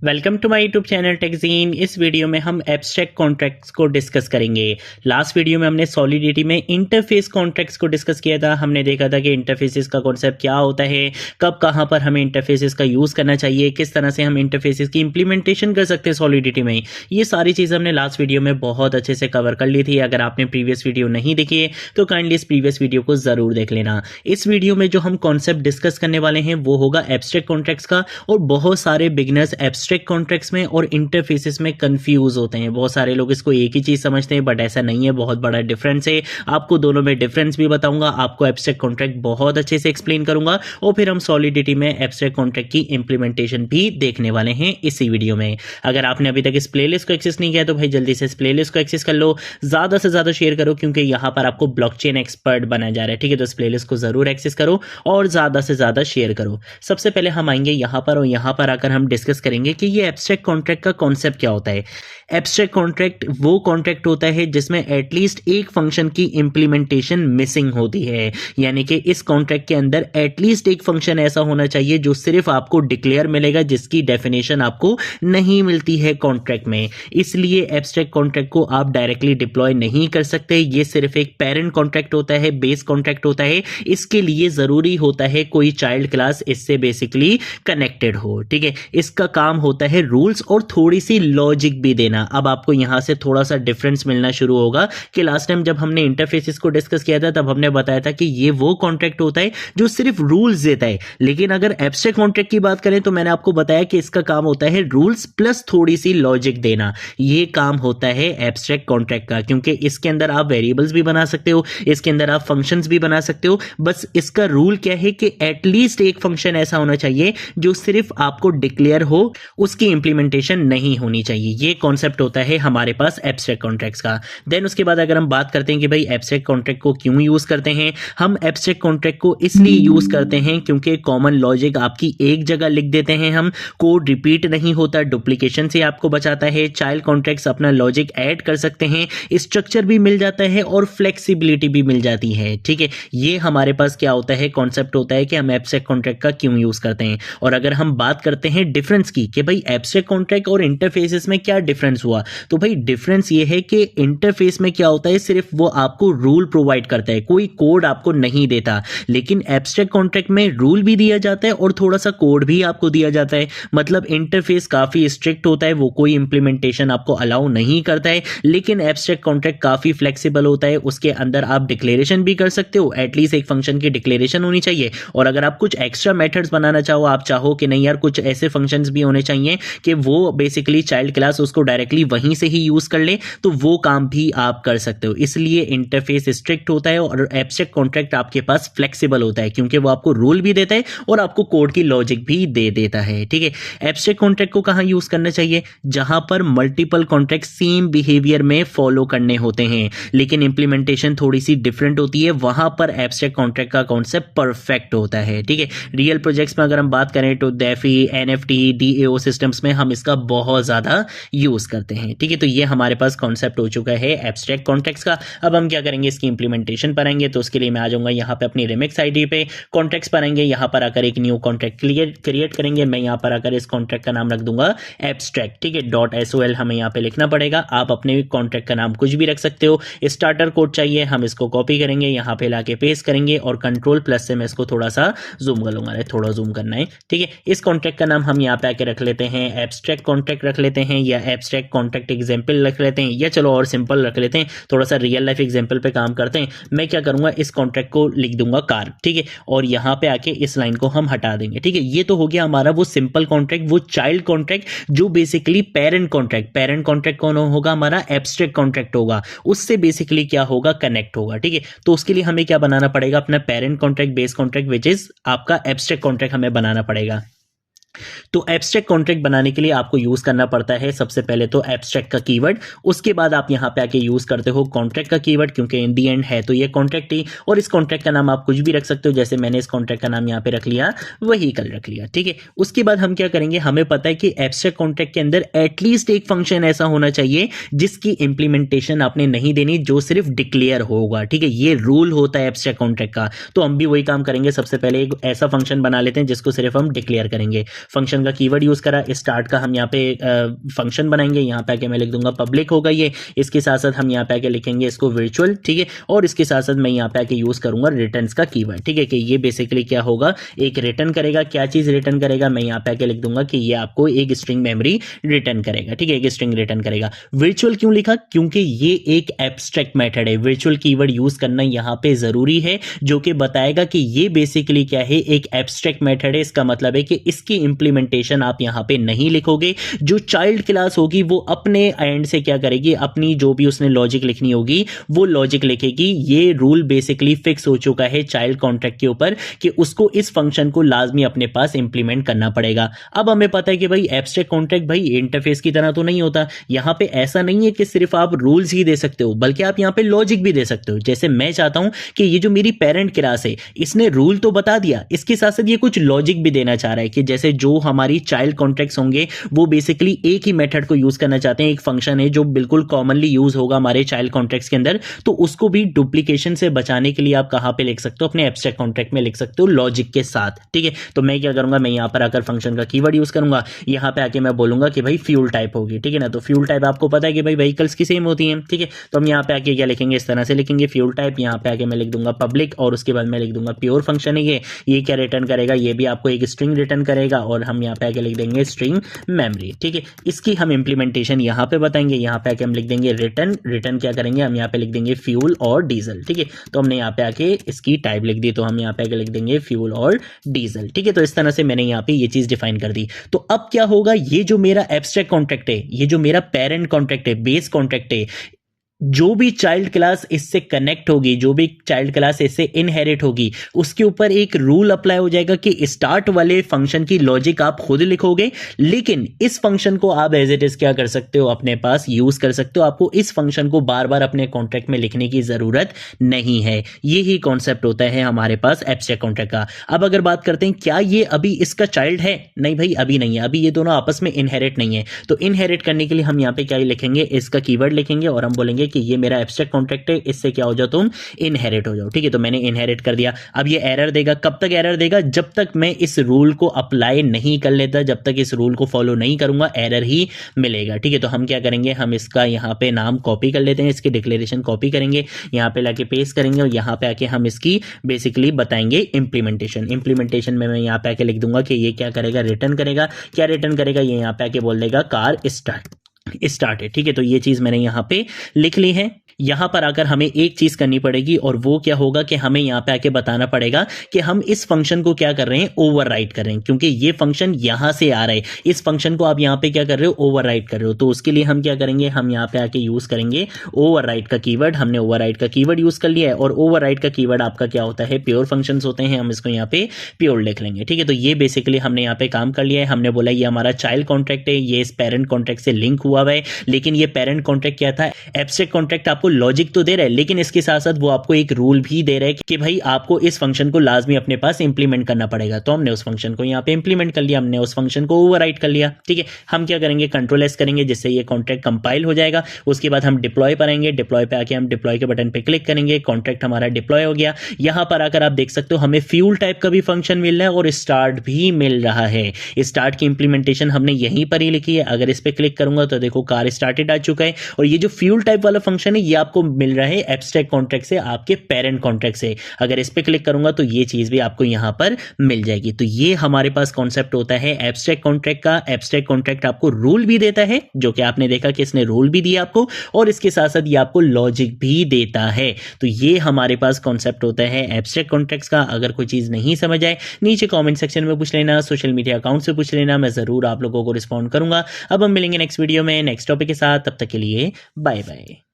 Welcome to my YouTube channel टेक्जीन। इस video में हम एब्स्ट्रैक्ट कॉन्ट्रैक्ट्स को डिस्कस करेंगे। लास्ट वीडियो में हमने सॉलिडिटी में इंटरफेस कॉन्ट्रैक्ट्स को डिस्कस किया था। हमने देखा था कि इंटरफेसेस का कॉन्सेप्ट क्या होता है, कब कहाँ पर हमें इंटरफेसेस का यूज़ करना चाहिए, किस तरह से हम इंटरफेसेस की इंप्लीमेंटेशन कर सकते हैं सॉलिडिटी में। ये सारी चीज़ें हमने लास्ट वीडियो में बहुत अच्छे से कवर कर ली थी। अगर आपने प्रीवियस वीडियो नहीं देखी है तो काइंडली इस प्रीवियस वीडियो को ज़रूर देख लेना। इस वीडियो में जो हम कॉन्सेप्ट डिस्कस करने वाले हैं वो होगा एब्स्ट्रैक्ट कॉन्ट्रैक्ट्स का। और बहुत सारे बिगिनर्स एब्स्ट्रैक्ट कॉन्ट्रैक्ट्स में और इंटरफेसेस में कंफ्यूज होते हैं। बहुत सारे लोग इसको एक ही चीज समझते हैं, बट ऐसा नहीं है, बहुत बड़ा डिफरेंस है। आपको दोनों में डिफरेंस भी बताऊंगा, आपको एब्स्ट्रैक्ट कॉन्ट्रैक्ट बहुत अच्छे से एक्सप्लेन करूंगा और फिर हम सॉलिडिटी में एब्स्ट्रैक्ट कॉन्ट्रैक्ट की इंप्लीमेंटेशन भी देखने वाले हैं इसी वीडियो में। अगर आपने अभी तक इस प्लेलिस्ट को एक्सेस नहीं किया तो भाई जल्दी से इस प्लेलिस्ट को एक्सेस कर लो, ज्यादा से ज्यादा शेयर करो, क्योंकि यहां पर आपको ब्लॉकचेन एक्सपर्ट बनाया जा रहा है। ठीक है, तो इस प्लेलिस्ट को जरूर एक्सेस करो और ज्यादा से ज्यादा शेयर करो। सबसे पहले हम आएंगे यहां पर और यहां पर आकर हम डिस्कस करेंगे कि ये एब्स्ट्रैक्ट कॉन्ट्रैक्ट का कॉन्सेप्ट क्या होता है। एब्स्ट्रैक्ट कॉन्ट्रैक्ट वो कॉन्ट्रैक्ट होता है जिसमें एटलीस्ट एक फंक्शन की इंप्लीमेंटेशन मिसिंग होती है, यानी कि इस कॉन्ट्रैक्ट के अंदर एटलीस्ट एक फंक्शन ऐसा होना चाहिए जो सिर्फ आपको डिक्लेयर मिलेगा, जिसकी डेफिनेशन आपको नहीं मिलती है कॉन्ट्रैक्ट में। इसलिए एब्स्ट्रैक्ट कॉन्ट्रैक्ट को आप डायरेक्टली डिप्लॉय नहीं कर सकते। ये सिर्फ एक पेरेंट कॉन्ट्रैक्ट होता है, बेस कॉन्ट्रैक्ट होता है। इसके लिए जरूरी होता है कोई चाइल्ड क्लास इससे बेसिकली कनेक्टेड हो। ठीक है, इसका काम होता है रूल्स और थोड़ी सी लॉजिक भी देना। अब आपको यहां से थोड़ा सा डिफरेंस मिलना शुरू होगा कि लास्ट टाइम जब हमने इंटरफेसेस को डिस्कस किया था तब हमने बताया था कि ये वो कॉन्ट्रैक्ट होता है जो सिर्फ रूल्स देता है, लेकिन अगर एब्स्ट्रैक्ट कॉन्ट्रैक्ट की बात करें तो मैंने आपको बताया कि इसका काम होता है रूल्स प्लस थोड़ी सी लॉजिक देना। ये काम होता है एब्स्ट्रैक्ट कॉन्ट्रैक्ट का, क्योंकि इसके अंदर आप वेरिएबल्स भी बना सकते हो, इसके अंदर आप फंक्शंस भी बना सकते हो। बस इसका रूल क्या है कि एटलीस्ट एक फंक्शन ऐसा होना चाहिए जो सिर्फ आपको डिक्लेयर हो, उसकी इंप्लीमेंटेशन नहीं होनी चाहिए। ये कॉन्सेप्ट होता है हमारे पास एब्स्ट्रैक्ट कॉन्ट्रैक्ट्स का। देन उसके बाद अगर हम बात करते हैं कि भाई एब्स्ट्रैक्ट कॉन्ट्रैक्ट को क्यों यूज करते हैं, हम एब्स्ट्रैक्ट कॉन्ट्रैक्ट को इसलिए यूज करते हैं क्योंकि कॉमन लॉजिक आपकी एक जगह लिख देते हैं हम, कोड रिपीट नहीं होता, डुप्लीकेशन से आपको बचाता है, चाइल्ड कॉन्ट्रैक्ट्स अपना लॉजिक ऐड कर सकते हैं, स्ट्रक्चर भी मिल जाता है और फ्लेक्सिबिलिटी भी मिल जाती है। ठीक है, ये हमारे पास क्या होता है, कॉन्सेप्ट होता है कि हम एब्स्ट्रैक्ट कॉन्ट्रैक्ट का क्यों यूज करते हैं। और अगर हम बात करते हैं डिफरेंस की कि भाई एब्स्ट्रैक्ट कॉन्ट्रैक्ट और इंटरफेसेस में क्या डिफरेंस हुआ, तो भाई डिफरेंस ये है कि इंटरफेस में क्या होता है, सिर्फ वो आपको रूल प्रोवाइड करता है, कोई कोड आपको नहीं देता। लेकिन एब्स्ट्रैक्ट कॉन्ट्रैक्ट में रूल भी दिया जाता है और थोड़ा सा कोड भी आपको दिया जाता है। मतलब इंटरफेस काफी स्ट्रिक्ट होता है, वो कोई इंप्लीमेंटेशन आपको अलाउ नहीं करता है। लेकिन एब्स्ट्रैक्ट कॉन्ट्रैक्ट काफी फ्लेक्सिबल होता है, उसके अंदर आप डिक्लेरेशन भी कर सकते हो, एटलीस्ट एक फंक्शन की डिक्लेरेशन होनी चाहिए। और अगर आप कुछ एक्स्ट्रा मेथड्स बनाना चाहो, आप चाहो कि नहीं यार कुछ ऐसे फंक्शंस भी होने चाहिए कि वो बेसिकली चाइल्ड क्लास उसको डायरेक्टली वहीं से ही यूज कर ले, तो वो काम भी आप कर सकते हो। इसलिए इंटरफेस स्ट्रिक्ट होता है और एब्स्ट्रैक्ट कॉन्ट्रैक्ट आपके पास फ्लेक्सिबल होता है, क्योंकि वो आपको रूल भी देता है और आपको कोड की लॉजिक भी दे देता है। ठीक है, एब्स्ट्रैक्ट कॉन्ट्रैक्ट को कहां यूज करना चाहिए, जहां पर मल्टीपल कॉन्ट्रैक्ट सेम बिहेवियर में फॉलो करने होते हैं लेकिन इंप्लीमेंटेशन थोड़ी सी डिफरेंट होती है, वहां पर एब्स्ट्रैक्ट कॉन्ट्रैक्ट का कॉन्सेप्ट परफेक्ट होता है। ठीक है, रियल प्रोजेक्ट्स में अगर हम बात करें तो डेफी, एनएफटी, डीएओ सिस्टम्स में हम इसका बहुत ज्यादा यूज करते हैं। ठीक है, तो ये हमारे पास कॉन्सेप्ट हो चुका है एब्स्ट्रैक्ट कॉन्ट्रैक्ट्स का। अब हम क्या करेंगे, इसकी इंप्लीमेंटेशन पर आएंगे। तो उसके लिए मैं आ जाऊंगा यहाँ पे अपनी रिमिक्स आईडी पे, कॉन्ट्रैक्ट्स पर आएंगे, यहाँ पर आकर एक न्यू कॉन्ट्रैक्ट क्रिएट करेंगे। मैं यहाँ पर आकर इस कॉन्ट्रैक्ट का नाम रख दूंगा एब्स्ट्रैक्ट। ठीक है, .sol हमें यहाँ पे लिखना पड़ेगा। आप अपने कॉन्ट्रैक्ट का नाम कुछ भी रख सकते हो। स्टार्टर कोड चाहिए, हम इसको कॉपी करेंगे, यहाँ पे लाके पेस्ट करेंगे और कंट्रोल प्लस से मैं इसको थोड़ा सा जूम कर लूंगा, थोड़ा जूम करना है। ठीक है, इस कॉन्ट्रैक्ट का नाम हम यहाँ पे आके रख लेते हैं एब्स्ट्रैक्ट कॉन्ट्रैक्ट रख लेते हैं, या एब्स्ट्रैक्ट कॉन्ट्रैक्ट एग्जाम्पल रख लेते हैं, या चलो और सिंपल रख लेते हैं, थोड़ा सा रियल लाइफ एग्जाम्पल पे काम करते हैं। मैं क्या करूंगा, इस कॉन्ट्रैक्ट को लिख दूंगा कार। ठीक है, और यहाँ पे आके इस लाइन को हम हटा देंगे। ठीक है, ये तो हो गया हमारा वो सिंपल कॉन्ट्रैक्ट, वो चाइल्ड कॉन्ट्रैक्ट जो बेसिकली पेरेंट कॉन्ट्रैक्ट कौन होगा, हमारा एब्स्ट्रैक्ट कॉन्ट्रैक्ट होगा, उससे बेसिकली क्या होगा, कनेक्ट होगा। ठीक है, तो उसके लिए हमें क्या बनाना पड़ेगा, अपना parent contract, base contract which is आपका एब्स्ट्रैक्ट कॉन्ट्रैक्ट हमें बनाना पड़ेगा। तो एब्स्ट्रैक्ट कॉन्ट्रैक्ट बनाने के लिए आपको यूज करना पड़ता है सबसे पहले तो एब्स्ट्रैक्ट का कीवर्ड, उसके बाद आप यहां पे आके यूज करते हो कॉन्ट्रैक्ट का कीवर्ड, क्योंकि इन दी एंड है तो ये कॉन्ट्रैक्ट ही। और इस कॉन्ट्रैक्ट का नाम आप कुछ भी रख सकते हो, जैसे मैंने इस कॉन्ट्रैक्ट का नाम यहां पे रख लिया, वही कल रख लिया। ठीक है, उसके बाद हम क्या करेंगे, हमें पता है कि एब्स्ट्रैक्ट कॉन्ट्रैक्ट के अंदर एटलीस्ट एक फंक्शन ऐसा होना चाहिए जिसकी इंप्लीमेंटेशन आपने नहीं देनी, जो सिर्फ डिक्लेयर होगा। ठीक है, ये रूल होता है एब्स्ट्रैक्ट कॉन्ट्रैक्ट का। तो हम भी वही काम करेंगे, सबसे पहले एक ऐसा फंक्शन बना लेते हैं जिसको सिर्फ हम डिक्लेयर करेंगे। फंक्शन का कीवर्ड यूज़ करा, स्टार्ट का हम यहाँ पे फंक्शन बनाएंगे, यहाँ पे आके मैं लिख दूंगा पब्लिक होगा ये, इसके साथ साथ हम यहाँ पे आके लिखेंगे इसको वर्चुअल, ठीक है, और इसके साथ साथ मैं यहाँ पे आके यूज़ करूंगा रिटर्न का कीवर्ड, ठीक है, कि ये बेसिकली क्या होगा, एक रिटर्न करेगा, क्या चीज़ रिटर्न करेगा, मैं यहाँ पे आके लिख दूंगा कि ये आपको एक स्ट्रिंग मेमोरी रिटर्न करेगा, ठीक है, एक स्ट्रिंग रिटर्न करेगा। वर्चुअल क्यों लिखा, क्योंकि ये एक एब्स्ट्रैक्ट मेथड है, वर्चुअल कीवर्ड यूज करना यहाँ पे जरूरी है, जो कि बताएगा कि ये बेसिकली क्या है, एक एब्स्ट्रैक्ट मेथड है। इसका मतलब है कि इसकी इंप्लीमेंटेशन आप यहाँ पे नहीं लिखोगे, जो चाइल्ड क्लास होगी वो अपने एंड से क्या करेगी, अपनी जो भी उसने लॉजिक लिखनी होगी वो लॉजिक लिखेगी। ये रूल बेसिकली फिक्स हो चुका है चाइल्ड कॉन्ट्रैक्ट के ऊपर कि उसको इस फंक्शन को लाजमी अपने पास इंप्लीमेंट करना पड़ेगा। अब हमें पता है कि भाई एब्स्ट्रैक्ट कॉन्ट्रैक्ट भाई इंटरफेस की तरह तो नहीं होता, यहाँ पे ऐसा नहीं है कि सिर्फ आप रूल्स ही दे सकते हो, बल्कि आप यहाँ पे लॉजिक भी दे सकते हो। जैसे मैं चाहता हूं कि ये जो मेरी पेरेंट क्लास है इसने रूल तो बता दिया, इसके साथ साथ ये कुछ लॉजिक भी देना चाह रहा है कि जैसे जो हमारी चाइल्ड कॉन्ट्रैक्ट्स होंगे वो बेसिकली एक ही मेथड को यूज करना चाहते हैं, एक फंक्शन है जो बिल्कुल कॉमनली यूज होगा हमारे चाइल्ड कॉन्ट्रैक्ट्स के अंदर, तो उसको भी डुप्लीकेशन से बचाने के लिए आप कहां पे लिख सकते हो, अपने एब्स्ट्रैक्ट कॉन्ट्रैक्ट में लिख सकते हो लॉजिक के साथ, ठीक है। तो मैं क्या करूंगा, मैं यहाँ पर आकर फंक्शन का कीवर्ड यूज करूंगा, यहाँ पे आके मैं बोलूंगा कि भाई फ्यूल टाइप होगी, ठीक है ना। तो फ्यूल टाइप आपको पता है कि भाई व्हीकल्स की सेम होती हैं, ठीक है। तो हम यहाँ पे आके क्या लिखेंगे, इस तरह से लिखेंगे फ्यूल टाइप, यहाँ पे आके मैं लिख दूंगा पब्लिक, और उसके बाद मैं लिख दूंगा प्योर फंक्शन है ये क्या रिटर्न करेगा, ये भी आपको एक स्ट्रिंग रिटर्न करेगा, और हम यहाँ पे आके लिख देंगे स्ट्रिंग मेमोरी, ठीक है। इसकी हम इंप्लीमेंटेशन यहाँ पे बताएंगे, यहाँ पे आके हम लिख देंगे रिटर्न क्या करेंगे, हम यहाँ पे लिख देंगे फ्यूल और डीजल, ठीक है। तो हमने यहाँ पे आके इसकी टाइप लिख दी, तो हम यहाँ पे आके लिख देंगे फ्यूल और डीजल, ठीक है। तो इस तरह से मैंने यहाँ पे ये चीज डिफाइन कर दी। तो अब क्या होगा, ये जो मेरा एब्स्ट्रैक्ट कॉन्ट्रैक्ट है, ये जो मेरा पेरेंट कॉन्ट्रैक्ट है, बेस कॉन्ट्रैक्ट है, जो भी चाइल्ड क्लास इससे कनेक्ट होगी, जो भी चाइल्ड क्लास इससे इनहेरिट होगी, उसके ऊपर एक रूल अप्लाई हो जाएगा कि स्टार्ट वाले फंक्शन की लॉजिक आप खुद लिखोगे, लेकिन इस फंक्शन को आप एज इट इज क्या कर सकते हो, अपने पास यूज कर सकते हो। आपको इस फंक्शन को बार बार अपने कॉन्ट्रैक्ट में लिखने की जरूरत नहीं है। यही कॉन्सेप्ट होता है हमारे पास एब्स्ट्रैक्ट कॉन्ट्रैक्ट का। अब अगर बात करते हैं क्या ये अभी इसका चाइल्ड है, नहीं भाई अभी नहीं है, अभी ये दोनों आपस में इनहेरिट नहीं है। तो इनहेरिट करने के लिए हम यहाँ पे क्या लिखेंगे, इसका कीवर्ड लिखेंगे, और हम बोलेंगे कि ये मेरा एब्स्ट्रैक्ट कॉन्ट्रैक्ट है, इससे क्या हो जाओ तुम, इनहेरिट हो जाओ, ठीक है। तो मैंने इनहेरिट कर दिया। अब ये एरर देगा, कब तक एरर देगा, जब तक मैं इस रूल को अप्लाई नहीं कर लेता, जब तक इस रूल को फॉलो नहीं करूंगा एरर ही मिलेगा, ठीक है। तो हम क्या करेंगे, हम इसका यहाँ पे नाम कॉपी कर लेते हैं, इसकी डिक्लेरेशन कॉपी करेंगे, यहाँ पे लाके पेस्ट करेंगे, और यहाँ पे आके हम इसकी बेसिकली बताएंगे इंप्लीमेंटेशन में मैं यहाँ पे आके लिख दूंगा कि ये क्या करेगा, रिटर्न करेगा। क्या रिटर्न करेगा, ये यहाँ पे आके बोल देगा कार स्टार्ट है, ठीक है। तो ये चीज मैंने यहाँ पे लिख ली है। यहां पर आकर हमें एक चीज करनी पड़ेगी, और वो क्या होगा कि हमें यहां पे आके बताना पड़ेगा कि हम इस फंक्शन को क्या कर रहे हैं, ओवरराइट कर रहे हैं, क्योंकि ये फंक्शन यहां से आ रहा है, इस फंक्शन को आप यहां पे क्या कर रहे हो, ओवरराइट कर रहे हो। तो उसके लिए हम क्या करेंगे, हम यहां पे आके यूज करेंगे ओवरराइट का कीवर्ड। हमने ओवरराइट का कीवर्ड यूज कर लिया है, और ओवरराइट का कीवर्ड आपका क्या होता है, प्योर फंक्शन होते हैं, हम इसको यहाँ पे प्योर लिख लेंगे, ठीक है। तो ये बेसिकली हमने यहाँ पे काम कर लिया है। हमने बोला ये हमारा चाइल्ड कॉन्ट्रैक्ट है, ये इस पेरेंट कॉन्ट्रैक्ट से लिंक हुआ है, लेकिन ये पेरेंट कॉन्ट्रैक्ट क्या था, एब्स्ट्रैक्ट कॉन्ट्रैक्ट आपको लॉजिक तो दे रहा है, लेकिन इसके साथ साथ वो आपको एक रूल भी दे रहा है कि भाई आपको इस फंक्शन को लाजमी अपने पास इंप्लीमेंट करना पड़ेगा। तो हमने उस फंक्शन को यहाँ पे इंप्लीमेंट कर लिया, हमने उस फंक्शन को ओवरराइट कर लिया, ठीक है। हम क्या करेंगे, कंट्रोल एस करेंगे, जिससे ये कॉन्ट्रैक्ट कंपाइल हो जाएगा। उसके बाद हम डिप्लॉय पर आएंगे, डिप्लॉय पे आके हम डिप्लॉय के बटन पे क्लिक करेंगे, कॉन्ट्रैक्ट हमारा डिप्लॉय हो गया। यहां पर आकर आप देख सकते हो हमें फ्यूल टाइप का भी फंक्शन मिल रहा है और स्टार्ट भी मिल रहा है। स्टार्ट की इंप्लीमेंटेशन हमने यहीं पर ही लिखी है। अगर इस पे क्लिक करूंगा तो देखो कार स्टार्टेड आ चुका है, और ये जो फ्यूल टाइप वाला फंक्शन है ये आपको मिल रहा है एब्स्ट्रैक्ट कॉन्ट्रैक्ट से, आपके पेरेंट कॉन्ट्रैक्ट से। अगर इस पे क्लिक करूंगा तो ये चीज भी आपको यहां पर मिल जाएगी। तो ये हमारे पास कॉन्सेप्ट होता है एब्स्ट्रैक्ट कॉन्ट्रैक्ट का। एब्स्ट्रैक्ट कॉन्ट्रैक्ट आपको रूल भी देता है, जो कि आपने देखा कि इसने रूल भी दिया आपको, और इसके साथ साथ ये आपको लॉजिक भी देता है। तो ये हमारे पास कॉन्सेप्ट होता है एब्स्ट्रैक्ट कॉन्ट्रैक्ट्स का। अगर कोई चीज नहीं समझ आए नीचे कॉमेंट सेक्शन में पूछ लेना, सोशल मीडिया अकाउंट से पूछ लेना, मैं जरूर आप लोगों को रिस्पॉन्ड करूंगा। अब हम मिलेंगे नेक्स्ट वीडियो में नेक्स्ट टॉपिक के साथ, तब तक के लिए बाय बाय।